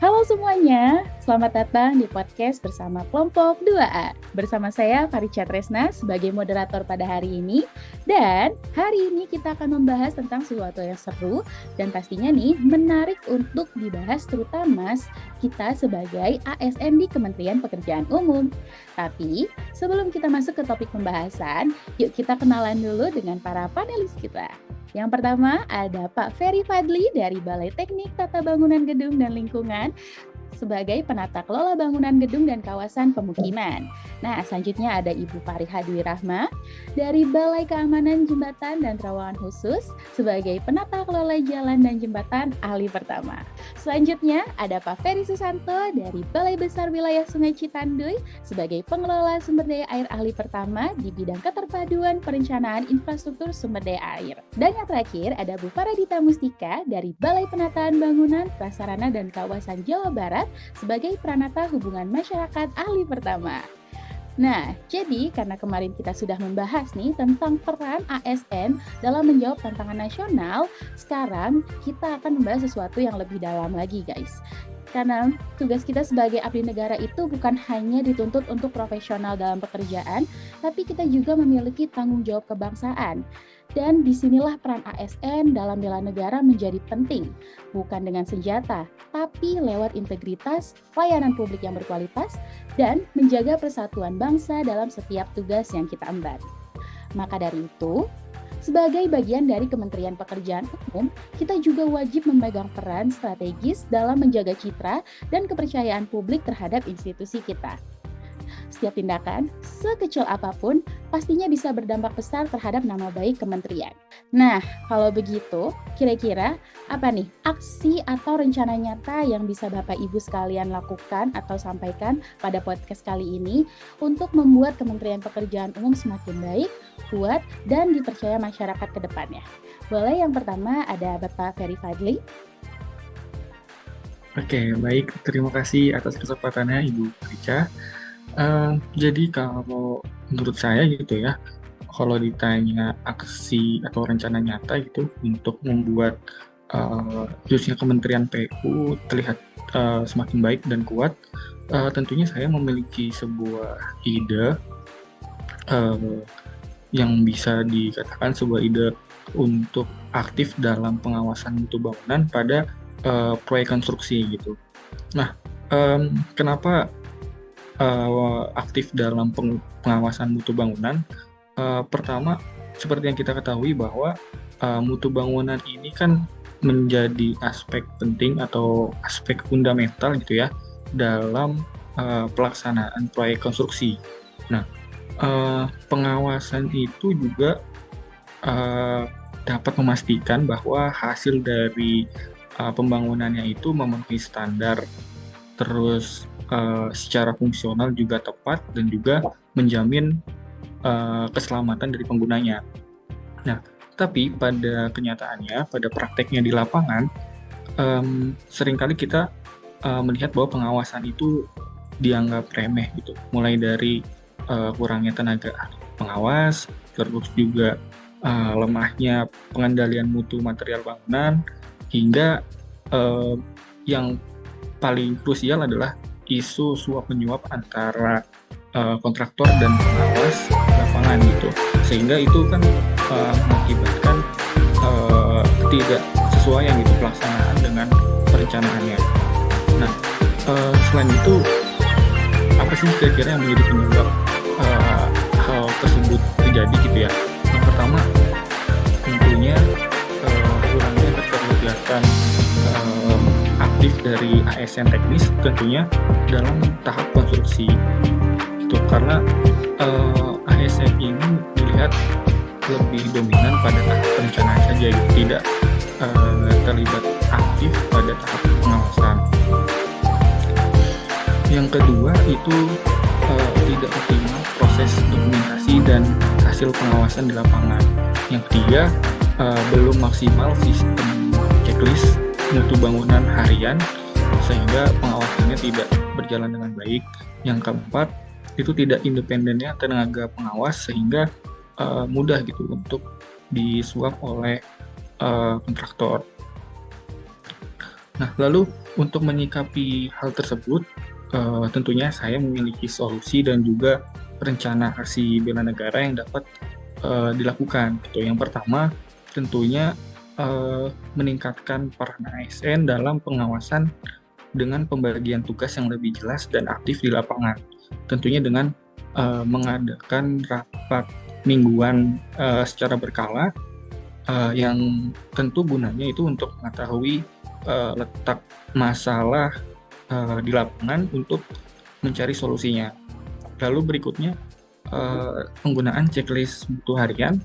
Halo semuanya, selamat datang di podcast bersama kelompok 2A. Bersama saya Faricha Tresna sebagai moderator pada hari ini. Dan hari ini kita akan membahas tentang sesuatu yang seru dan pastinya nih menarik untuk dibahas terutama kita sebagai ASN di Kementerian Pekerjaan Umum. Tapi sebelum kita masuk ke topik pembahasan, yuk kita kenalan dulu dengan para panelis kita. Yang pertama ada Pak Ferry Fadli dari Balai Teknik Tata Bangunan Gedung dan Lingkungan sebagai penata kelola bangunan gedung dan kawasan pemukiman. Nah, selanjutnya ada Ibu Fariha Dwi Rahma dari Balai Keamanan Jembatan dan Terowongan Khusus sebagai penata kelola jalan dan jembatan ahli pertama. Selanjutnya ada Pak Ferry Susanto dari Balai Besar Wilayah Sungai Citanduy sebagai pengelola sumber daya air ahli pertama di bidang keterpaduan perencanaan infrastruktur sumber daya air. Dan yang terakhir ada Bu Faradita Mustika dari Balai Penataan Bangunan, Prasarana dan Kawasan Jawa Barat sebagai Pranata Hubungan Masyarakat ahli pertama. Nah, jadi karena kemarin kita sudah membahas nih tentang peran ASN dalam menjawab tantangan nasional, sekarang kita akan membahas sesuatu yang lebih dalam lagi, guys. Karena tugas kita sebagai abdi negara itu bukan hanya dituntut untuk profesional dalam pekerjaan, tapi kita juga memiliki tanggung jawab kebangsaan. Dan disinilah peran ASN dalam bela negara menjadi penting, bukan dengan senjata, tapi lewat integritas, pelayanan publik yang berkualitas, dan menjaga persatuan bangsa dalam setiap tugas yang kita emban. Maka dari itu, sebagai bagian dari Kementerian Pekerjaan Umum, kita juga wajib memegang peran strategis dalam menjaga citra dan kepercayaan publik terhadap institusi kita. Setiap tindakan, sekecil apapun, pastinya bisa berdampak besar terhadap nama baik kementerian. Nah, kalau begitu, kira-kira apa nih aksi atau rencana nyata yang bisa Bapak Ibu sekalian lakukan atau sampaikan pada podcast kali ini untuk membuat Kementerian Pekerjaan Umum semakin baik, kuat, dan dipercaya masyarakat ke depannya? Boleh yang pertama ada Bapak Ferry Fadli. Oke, baik. Terima kasih atas kesempatannya, Ibu Rica. Jadi kalau menurut saya gitu ya, kalau ditanya aksi atau rencana nyata gitu untuk membuat khususnya Kementerian PU terlihat semakin baik dan kuat, tentunya saya memiliki sebuah ide yang bisa dikatakan sebuah ide untuk aktif dalam pengawasan mutu bangunan pada proyek konstruksi gitu. Nah, kenapa aktif dalam pengawasan mutu bangunan? Pertama, seperti yang kita ketahui bahwa mutu bangunan ini kan menjadi aspek penting atau aspek fundamental gitu ya dalam pelaksanaan proyek konstruksi. Nah, pengawasan itu juga dapat memastikan bahwa hasil dari pembangunannya itu memenuhi standar, terus secara fungsional juga tepat dan juga menjamin keselamatan dari penggunanya. Nah, tapi pada kenyataannya, pada prakteknya di lapangan, seringkali kita melihat bahwa pengawasan itu dianggap remeh gitu. Mulai dari kurangnya tenaga pengawas, terus juga lemahnya pengendalian mutu material bangunan, hingga yang paling krusial adalah isu suap menyuap antara kontraktor dan pengawas lapangan gitu, sehingga itu kan mengakibatkan ketidaksesuaian gitu pelaksanaan dengan perencanaannya. Nah, selain itu apa sih kira-kira yang menjadi penyebab hal tersebut terjadi gitu ya? Yang pertama tentunya kurangnya keterlibatan aktif dari ASN teknis tentunya dalam tahap konstruksi itu, karena ASN ini dilihat lebih dominan pada tahap perencanaan saja, tidak terlibat aktif pada tahap pengawasan. Yang kedua itu tidak optimal proses dokumentasi dan hasil pengawasan di lapangan. Yang ketiga belum maksimal sistem checklist mutu bangunan harian sehingga pengawasannya tidak berjalan dengan baik. Yang keempat itu tidak independennya tenaga pengawas sehingga mudah gitu untuk disuap oleh kontraktor. Nah, lalu untuk menyikapi hal tersebut, tentunya saya memiliki solusi dan juga rencana aksi bela negara yang dapat dilakukan. Gitu. Yang pertama, tentunya meningkatkan peran ASN dalam pengawasan dengan pembagian tugas yang lebih jelas dan aktif di lapangan. Tentunya dengan mengadakan rapat mingguan secara berkala yang tentu gunanya itu untuk mengetahui letak masalah di lapangan untuk mencari solusinya. Lalu berikutnya penggunaan checklist mutu harian.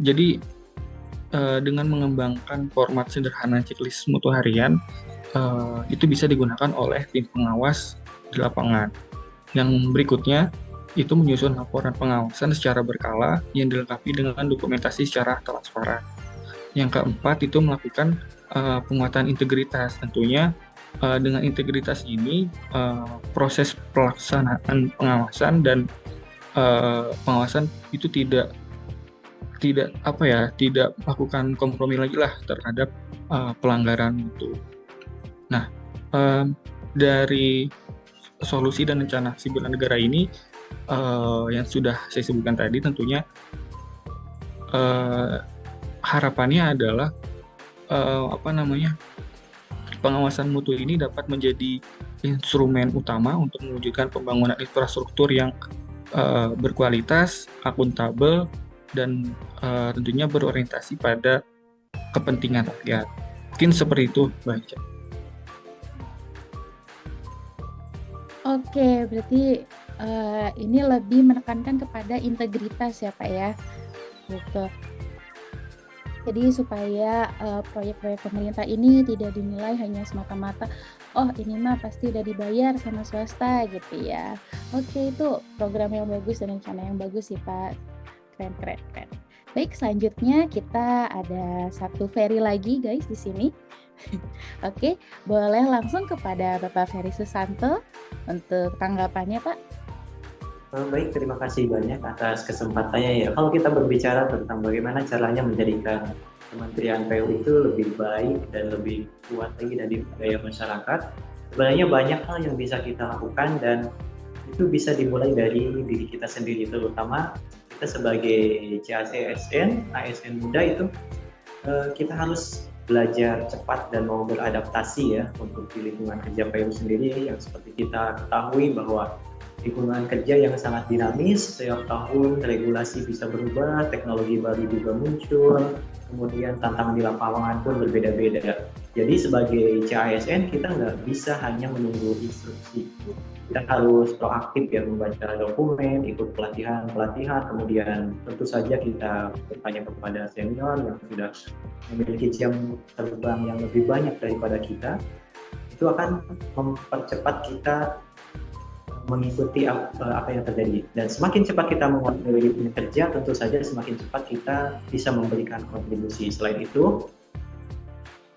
Jadi dengan mengembangkan format sederhana checklist mutu harian itu bisa digunakan oleh tim pengawas di lapangan. Yang berikutnya itu menyusun laporan pengawasan secara berkala yang dilengkapi dengan dokumentasi secara transparan. Yang keempat itu melakukan penguatan integritas. Tentunya dengan integritas ini proses pelaksanaan pengawasan dan pengawasan itu tidak melakukan kompromi lagi lah terhadap pelanggaran itu. Nah, dari solusi dan rencana aksi bela negara ini yang sudah saya sebutkan tadi, tentunya harapannya adalah pengawasan mutu ini dapat menjadi instrumen utama untuk mewujudkan pembangunan infrastruktur yang berkualitas, akuntabel, dan tentunya berorientasi pada kepentingan rakyat. Mungkin seperti itu, Mbak Ica. Oke, berarti ini lebih menekankan kepada integritas ya Pak ya, gitu. Jadi supaya proyek-proyek pemerintah ini tidak dinilai hanya semata-mata, oh ini mah pasti udah dibayar sama swasta gitu ya. Oke, itu program yang bagus dan rencana yang bagus sih Pak. Keren. Baik, selanjutnya kita ada satu Ferry lagi guys di sini. Oke, boleh langsung kepada Bapak Ferry Susanto untuk tanggapannya Pak. Baik, terima kasih banyak atas kesempatannya ya. Kalau kita berbicara tentang bagaimana caranya menjadikan Kementerian PU itu lebih baik dan lebih kuat lagi dari budaya masyarakat, sebenarnya banyak hal yang bisa kita lakukan dan itu bisa dimulai dari diri kita sendiri, terutama kita sebagai ASN muda itu kita harus belajar cepat dan mau beradaptasi ya untuk di lingkungan kerja PU sendiri, yang seperti kita ketahui bahwa lingkungan kerja yang sangat dinamis, setiap tahun regulasi bisa berubah, teknologi baru juga muncul, kemudian tantangan di lapangan pun berbeda-beda. Jadi sebagai CASN kita nggak bisa hanya menunggu instruksi. Kita harus proaktif ya, membaca dokumen, ikut pelatihan, kemudian tentu saja kita bertanya kepada senior yang sudah memiliki jam terbang yang lebih banyak daripada kita. Itu akan mempercepat kita mengikuti apa yang terjadi, dan semakin cepat kita menguasai dunia kerja, tentu saja semakin cepat kita bisa memberikan kontribusi. Selain itu,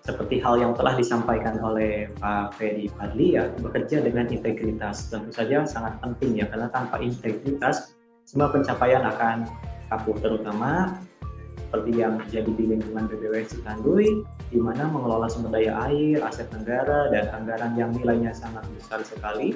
seperti hal yang telah disampaikan oleh Pak Ferry Fadli ya, bekerja dengan integritas tentu saja sangat penting ya, karena tanpa integritas semua pencapaian akan rapuh, terutama seperti yang terjadi di lingkungan BBW Citanduy, di mana mengelola sumber daya air, aset negara, dan anggaran yang nilainya sangat besar sekali.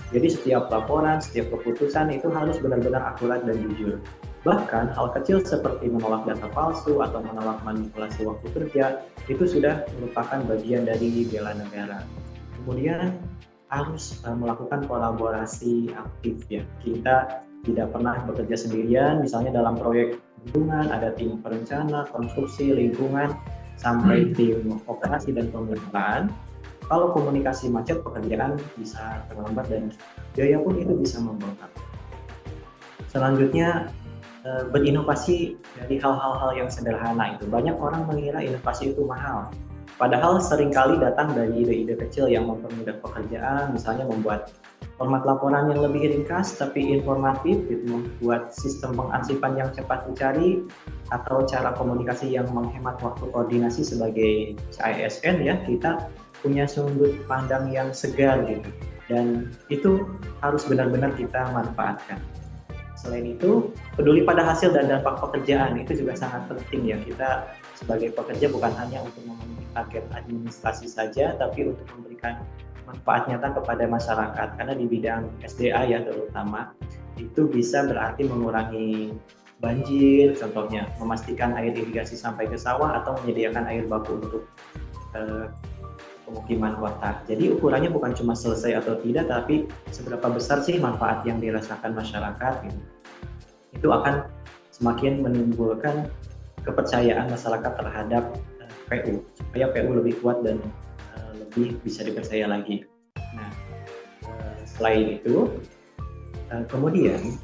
Jadi setiap laporan, setiap keputusan itu harus benar-benar akurat dan jujur. Bahkan hal kecil seperti menolak data palsu atau menolak manipulasi waktu kerja itu sudah merupakan bagian dari bela negara. Kemudian harus melakukan kolaborasi aktif ya. Kita tidak pernah bekerja sendirian, misalnya dalam proyek lingkungan ada tim perencana, konstruksi lingkungan, sampai tim operasi dan pemeliharaan. Kalau komunikasi macet, pekerjaan bisa terlambat dan biaya pun itu bisa membengkak. Selanjutnya, berinovasi dari hal-hal yang sederhana itu. Banyak orang mengira inovasi itu mahal. Padahal seringkali datang dari ide-ide kecil yang mempermudah pekerjaan, misalnya membuat format laporan yang lebih ringkas tapi informatif, gitu, membuat sistem pengarsipan yang cepat dicari, atau cara komunikasi yang menghemat waktu koordinasi. Sebagai ASN ya, kita punya sudut pandang yang segar gitu, dan itu harus benar-benar kita manfaatkan. Selain itu, peduli pada hasil dan dampak pekerjaan itu juga sangat penting ya. Kita sebagai pekerja bukan hanya untuk memenuhi target administrasi saja, tapi untuk memberikan manfaat nyata kepada masyarakat. Karena di bidang SDA ya terutama, itu bisa berarti mengurangi banjir, contohnya memastikan air irigasi sampai ke sawah atau menyediakan air baku untuk pemukiman kota. Jadi ukurannya bukan cuma selesai atau tidak, tapi seberapa besar sih manfaat yang dirasakan masyarakat gitu. Itu akan semakin menimbulkan kepercayaan masyarakat terhadap PU, supaya PU lebih kuat dan lebih bisa dipercaya lagi. Nah, selain itu, kemudian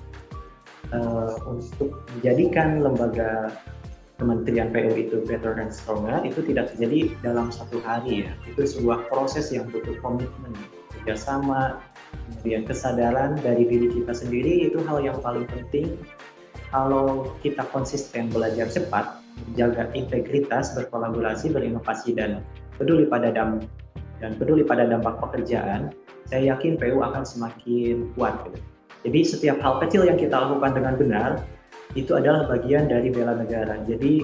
untuk menjadikan lembaga Kementerian PU itu better and stronger itu tidak terjadi dalam satu hari ya. Itu sebuah proses yang butuh komitmen, kerjasama, kemudian kesadaran dari diri kita sendiri. Itu hal yang paling penting. Kalau kita konsisten belajar cepat, menjaga integritas, berkolaborasi, berinovasi, dan peduli pada dampak pekerjaan, saya yakin PU akan semakin kuat. Jadi setiap hal kecil yang kita lakukan dengan benar itu adalah bagian dari bela negara. Jadi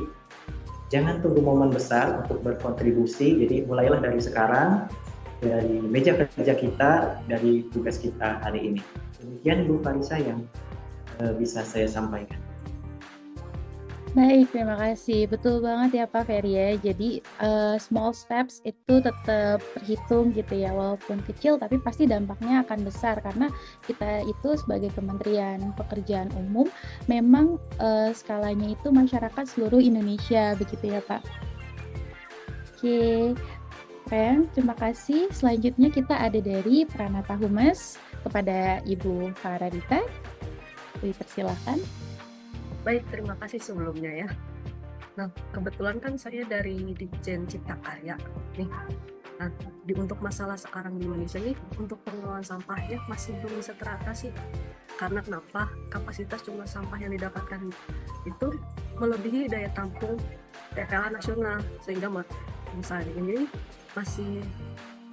jangan tunggu momen besar untuk berkontribusi. Jadi mulailah dari sekarang, dari meja kerja kita, dari tugas kita hari ini. Demikian Bu Farisa yang bisa saya sampaikan. Baik, terima kasih. Betul banget ya Pak Ferry ya. Jadi small steps itu tetap terhitung gitu ya, walaupun kecil tapi pasti dampaknya akan besar karena kita itu sebagai Kementerian Pekerjaan Umum memang skalanya itu masyarakat seluruh Indonesia begitu ya Pak. Oke, keren. Terima kasih. Selanjutnya kita ada dari Pranata Humas kepada Ibu Faradita. Dipersilahkan. Baik, terima kasih sebelumnya ya. Nah, kebetulan kan saya dari Ditjen Cipta Karya nih. Nah, untuk masalah sekarang di Indonesia nih, untuk pengelolaan sampahnya masih belum bisa teratasi. Karena kenapa? Kapasitas jumlah sampah yang didapatkan itu melebihi daya tampung TPA nasional. Sehingga misalnya ini masih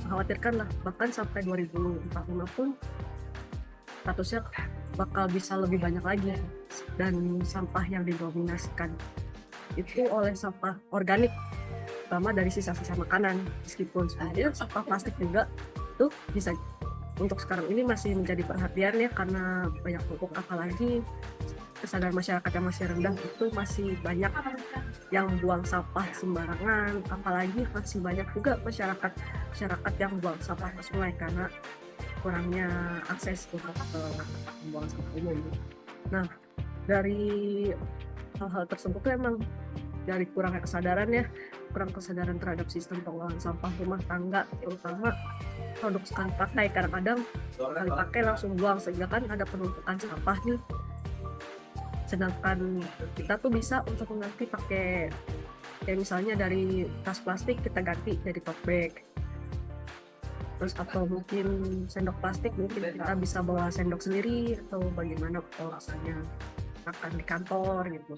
mengkhawatirkan lah, bahkan sampai 2045 pun statusnya bakal bisa lebih banyak lagi, dan sampah yang didominasikan itu oleh sampah organik, terutama dari sisa-sisa makanan. Meskipun sebenarnya sampah plastik juga tuh bisa untuk sekarang ini masih menjadi perhatian ya, karena banyak pupuk, apalagi kesadaran masyarakat yang masih rendah itu masih banyak yang buang sampah sembarangan, apalagi masih banyak juga masyarakat yang buang sampah ke sungai karena kurangnya akses untuk pembuangan sampah umum. Nah, dari hal-hal tersebut tuh emang dari kurangnya kesadaran terhadap sistem pengelolaan sampah rumah tangga, terutama produk sekali pakai. Kadang-kadang sekali pakai langsung buang, sehingga kan ada penumpukan sampah nih. Sedangkan kita tuh bisa untuk mengganti pakai, kayak misalnya dari tas plastik kita ganti jadi tote bag. Terus atau mungkin sendok plastik, mungkin kita bisa bawa sendok sendiri, atau bagaimana kalau rasanya makan di kantor gitu.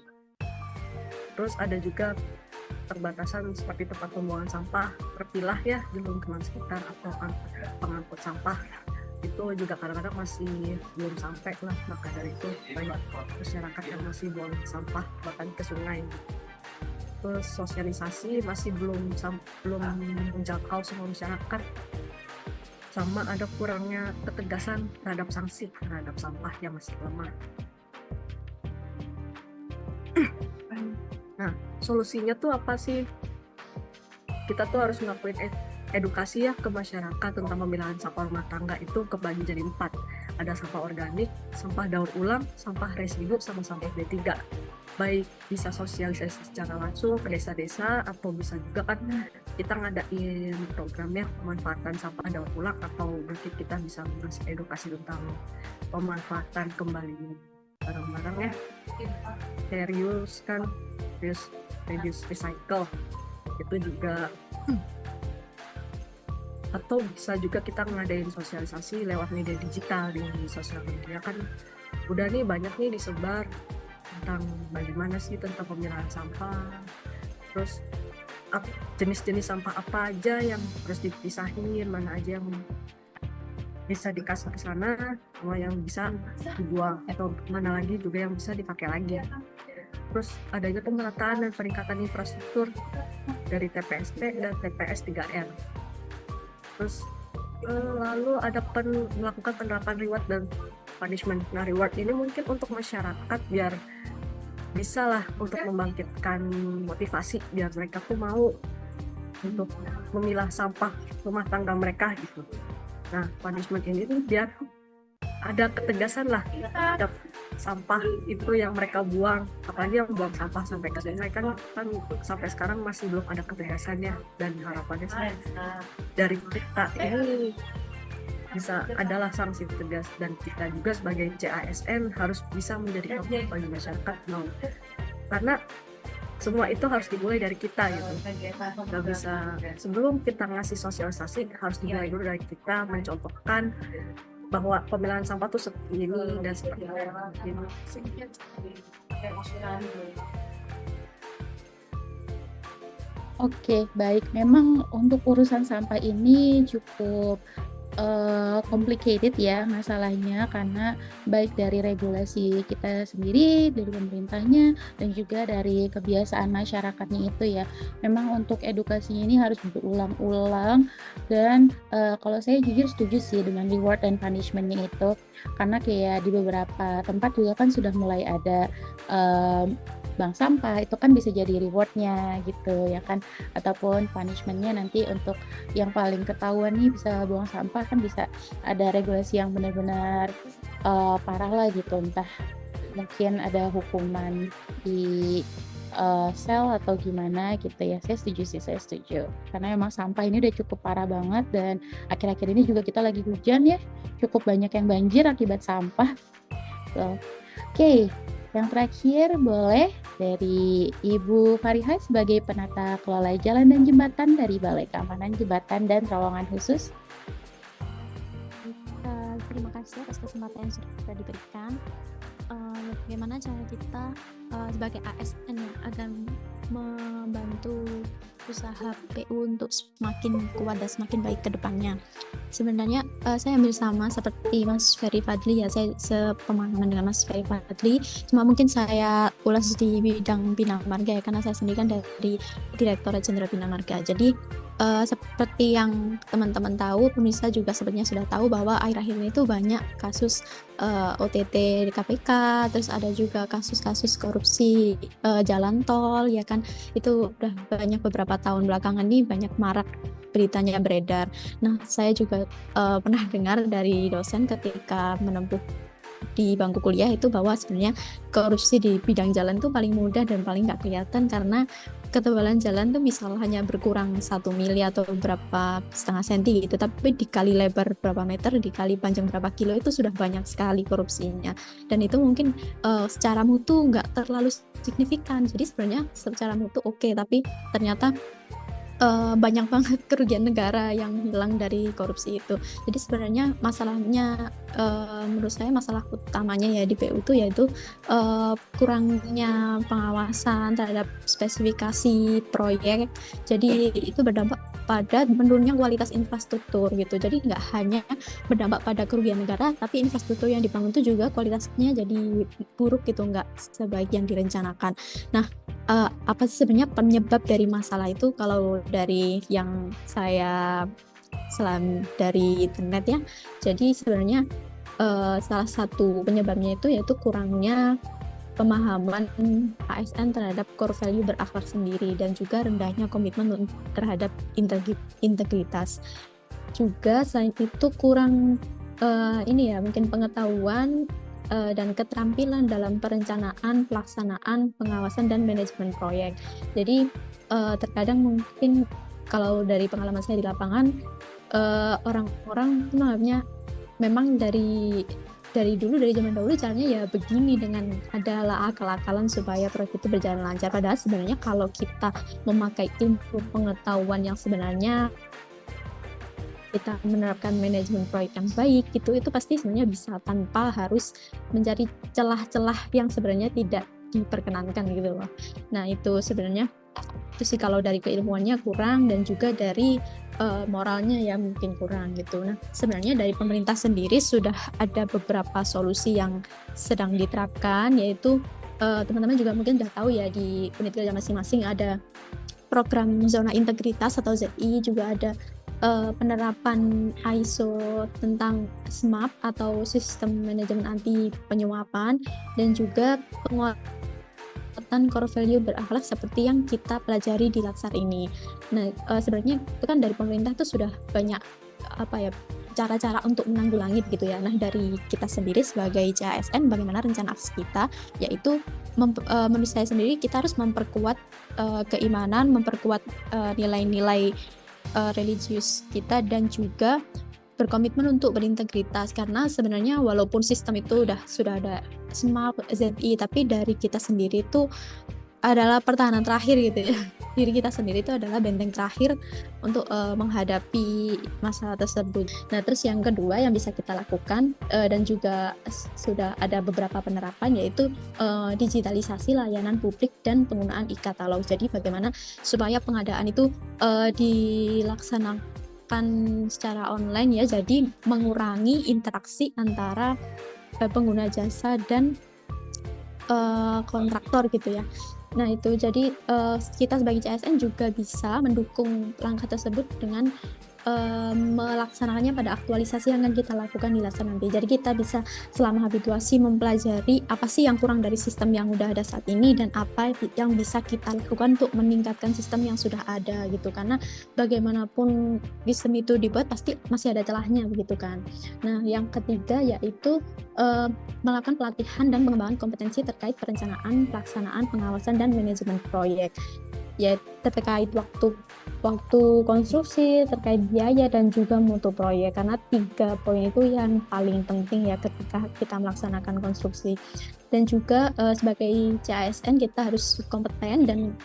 Terus ada juga terbatasan seperti tempat pembuangan sampah terpilah ya di lingkungan sekitar, atau pengangkut sampah itu juga kadang-kadang masih belum sampai lah. Maka dari itu banyak masyarakat yang masih buang sampah bahkan ke sungai. Terus sosialisasi masih belum menjangkau semua masyarakat, sama ada kurangnya ketegasan terhadap sanksi terhadap sampah yang masih lemah. Nah, solusinya tuh apa sih? Kita tuh harus ngelakuin edukasi ya ke masyarakat tentang pemilahan sampah rumah tangga itu kebagi jadi 4. Ada sampah organik, sampah daur ulang, sampah residu, sama sampah B3. Baik bisa sosialisasi secara langsung ke desa-desa, atau bisa juga kan kita ngadain programnya pemanfaatan sampah daur ulang, atau mungkin kita bisa ngasih edukasi tentang pemanfaatan kembali barang-barang ya, reuse kan, reduce, recycle itu juga. Atau bisa juga kita ngadain sosialisasi lewat media digital. Di sosial media kan udah nih banyak nih disebar tentang bagaimana sih tentang pemilahan sampah, terus jenis-jenis sampah apa aja yang harus dipisahin, mana aja yang bisa dikasih ke sana, sama yang bisa dibuang, atau mana lagi juga yang bisa dipakai lagi. Terus adanya pemerataan dan peningkatan infrastruktur dari TPST dan TPS 3R. Terus lalu ada melakukan penerapan reward dan punishment. Nah, reward ini mungkin untuk masyarakat biar bisa lah untuk membangkitkan motivasi biar mereka tuh mau untuk memilah sampah rumah tangga mereka gitu. Nah, punishment ini tuh biar ada ketegasan lah terhadap sampah itu yang mereka buang, apalagi yang buang sampah sampai ke sungai kan sampai sekarang masih belum ada ketegasannya, dan harapannya sih dari kita ini bisa adalah sanksi tegas, dan kita juga sebagai CASN harus bisa menjadi contoh bagi masyarakat mau, karena semua itu harus dimulai dari kita gitu. Nggak bisa, sebelum kita ngasih sosialisasi harus dimulai dulu dari kita mencontohkan bahwa pemilahan sampah tuh seperti ini dan seperti ini. Oke, baik. Memang untuk urusan sampah ini cukup complicated ya masalahnya, karena baik dari regulasi kita sendiri, dari pemerintahnya, dan juga dari kebiasaan masyarakatnya itu ya. Memang untuk edukasinya ini harus berulang-ulang, dan kalau saya jujur setuju sih dengan reward dan punishment-nya itu, karena kayak di beberapa tempat juga kan sudah mulai ada bank sampah, itu kan bisa jadi reward-nya gitu ya kan, ataupun punishment-nya nanti untuk yang paling ketahuan nih bisa buang sampah kan bisa ada regulasi yang benar-benar parah lah gitu, entah mungkin ada hukuman di sel atau gimana gitu ya. Saya setuju karena memang sampah ini udah cukup parah banget, dan akhir-akhir ini juga kita lagi hujan ya, cukup banyak yang banjir akibat sampah. So, oke. Yang terakhir boleh dari Ibu Fariha sebagai penata kelola jalan dan jembatan dari Balai Keamanan Jembatan dan Terowongan Khusus. Terima kasih atas kesempatan yang sudah diberikan. Bagaimana cara kita sebagai ASN ya agar membantu usaha PU untuk semakin kuat dan semakin baik ke depannya. Sebenarnya saya hampir sama seperti Mas Ferry Fadli ya, saya sepemahaman dengan Mas Ferry Fadli, cuma mungkin saya ulas di bidang Bina Marga ya, karena saya sendiri kan dari Direktorat Jenderal Bina Marga. Jadi seperti yang teman-teman tahu, pemirsa juga sebenarnya sudah tahu bahwa akhir-akhir ini tuh banyak kasus OTT di KPK, terus ada juga kasus-kasus korupsi jalan tol ya kan, itu udah banyak beberapa tahun belakangan nih banyak marak beritanya beredar. Nah, saya juga pernah dengar dari dosen ketika menempuh di bangku kuliah itu bahwa sebenarnya korupsi di bidang jalan tuh paling mudah dan paling nggak kelihatan, karena ketebalan jalan tuh misal hanya berkurang 1 mili atau berapa setengah senti gitu, tapi dikali lebar berapa meter, dikali panjang berapa kilo, itu sudah banyak sekali korupsinya, dan itu mungkin secara mutu nggak terlalu signifikan. Jadi sebenarnya secara mutu oke, tapi ternyata banyak banget kerugian negara yang hilang dari korupsi itu. Jadi sebenarnya masalahnya menurut saya masalah utamanya ya di PU itu yaitu kurangnya pengawasan terhadap spesifikasi proyek. Jadi itu berdampak pada menurunnya kualitas infrastruktur gitu. Jadi nggak hanya berdampak pada kerugian negara, tapi infrastruktur yang dibangun itu juga kualitasnya jadi buruk gitu, nggak sebaik yang direncanakan. Nah, apa sih sebenarnya penyebab dari masalah itu? Kalau dari yang saya dari internet ya, jadi sebenarnya salah satu penyebabnya itu yaitu kurangnya pemahaman ASN terhadap core value berakhlak sendiri, dan juga rendahnya komitmen terhadap integritas. Juga selain itu kurang ini ya, mungkin pengetahuan dan keterampilan dalam perencanaan, pelaksanaan, pengawasan, dan manajemen proyek. Jadi terkadang mungkin kalau dari pengalaman saya di lapangan, orang-orang menganggapnya memang dari zaman dahulu caranya ya begini, dengan adalah akal-akalan supaya proyek itu berjalan lancar. Padahal sebenarnya kalau kita memakai ilmu pengetahuan yang sebenarnya, kita menerapkan manajemen proyek yang baik gitu, itu pasti sebenarnya bisa tanpa harus mencari celah-celah yang sebenarnya tidak diperkenankan gitu loh. Nah, itu sebenarnya itu sih kalau dari keilmuannya kurang, dan juga dari moralnya ya mungkin kurang gitu. Nah, sebenarnya dari pemerintah sendiri sudah ada beberapa solusi yang sedang diterapkan, yaitu teman-teman juga mungkin sudah tahu ya di unit kerja masing-masing ada program zona integritas atau ZI, juga ada penerapan ISO tentang SMAP atau sistem manajemen anti penyuapan, dan juga penguatan core value berakhlak seperti yang kita pelajari di Laksar ini. Nah, sebenarnya itu kan dari pemerintah tuh sudah banyak cara-cara untuk menanggulangi begitu ya. Nah, dari kita sendiri sebagai CASN, bagaimana rencana aksi kita, yaitu menurut saya sendiri kita harus memperkuat keimanan, memperkuat nilai-nilai religius kita, dan juga berkomitmen untuk berintegritas, karena sebenarnya walaupun sistem itu sudah ada SMAP, ZI, tapi dari kita sendiri itu adalah pertahanan terakhir gitu ya. Diri kita sendiri itu adalah benteng terakhir untuk menghadapi masalah tersebut. Nah, terus yang kedua yang bisa kita lakukan dan juga sudah ada beberapa penerapan, yaitu digitalisasi layanan publik dan penggunaan e-katalog. Jadi bagaimana supaya pengadaan itu dilaksanakan secara online ya, jadi mengurangi interaksi antara pengguna jasa dan kontraktor gitu ya. Nah, itu jadi kita sebagai CSN juga bisa mendukung langkah tersebut dengan melaksanakannya pada aktualisasi yang akan kita lakukan di Laksar nanti. Jadi kita bisa selama habituasi mempelajari apa sih yang kurang dari sistem yang udah ada saat ini dan apa yang bisa kita lakukan untuk meningkatkan sistem yang sudah ada gitu. Karena bagaimanapun sistem itu dibuat pasti masih ada celahnya begitu kan. Nah, yang ketiga yaitu melakukan pelatihan dan pengembangan kompetensi terkait perencanaan, pelaksanaan, pengawasan, dan manajemen proyek. Ya, terkait waktu konstruksi, terkait biaya, dan juga mutu proyek, karena 3 poin itu yang paling penting ya ketika kita melaksanakan konstruksi. Dan juga sebagai CASN kita harus kompeten dan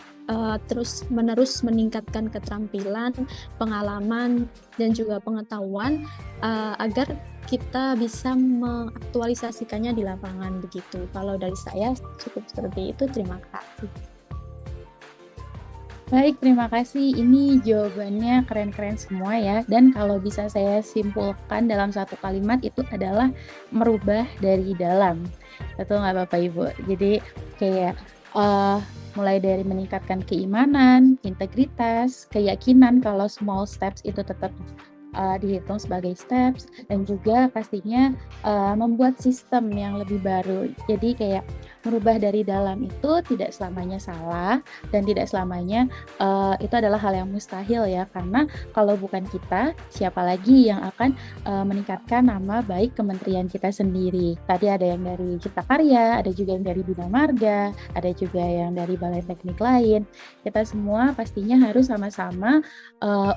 terus menerus meningkatkan keterampilan, pengalaman, dan juga pengetahuan agar kita bisa mengaktualisasikannya di lapangan begitu. Kalau dari saya cukup seperti itu. Terima kasih. Baik, terima kasih. Ini jawabannya keren-keren semua ya. Dan kalau bisa saya simpulkan dalam satu kalimat, itu adalah merubah dari dalam. Betul nggak Bapak Ibu? Jadi kayak mulai dari meningkatkan keimanan, integritas, keyakinan kalau small steps itu tetap dihitung sebagai steps, dan juga pastinya membuat sistem yang lebih baru. Jadi kayak merubah dari dalam itu tidak selamanya salah dan tidak selamanya itu adalah hal yang mustahil ya, karena kalau bukan kita, siapa lagi yang akan meningkatkan nama baik kementerian kita sendiri. Tadi ada yang dari Cipta Karya, ada juga yang dari Bina Marga, ada juga yang dari balai teknik lain. Kita semua pastinya harus sama-sama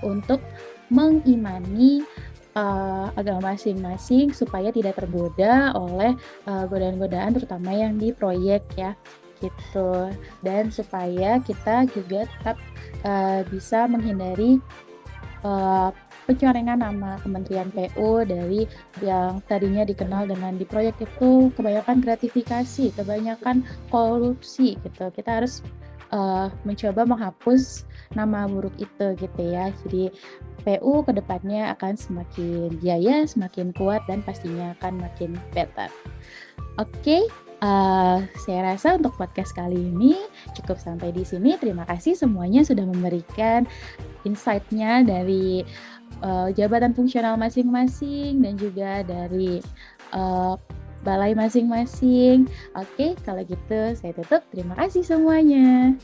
untuk mengimani agama masing-masing supaya tidak tergoda oleh godaan-godaan terutama yang di proyek ya gitu, dan supaya kita juga tetap bisa menghindari pencorengan nama Kementerian PU dari yang tadinya dikenal dengan di proyek itu kebanyakan gratifikasi, kebanyakan korupsi gitu. Kita harus mencoba menghapus nama buruk itu gitu ya. Jadi PU kedepannya akan semakin jaya, semakin kuat, dan pastinya akan makin better. Oke, saya rasa untuk podcast kali ini cukup sampai di sini. Terima kasih semuanya sudah memberikan insight-nya dari jabatan fungsional masing-masing dan juga dari balai masing-masing. Oke, kalau gitu saya tutup. Terima kasih semuanya.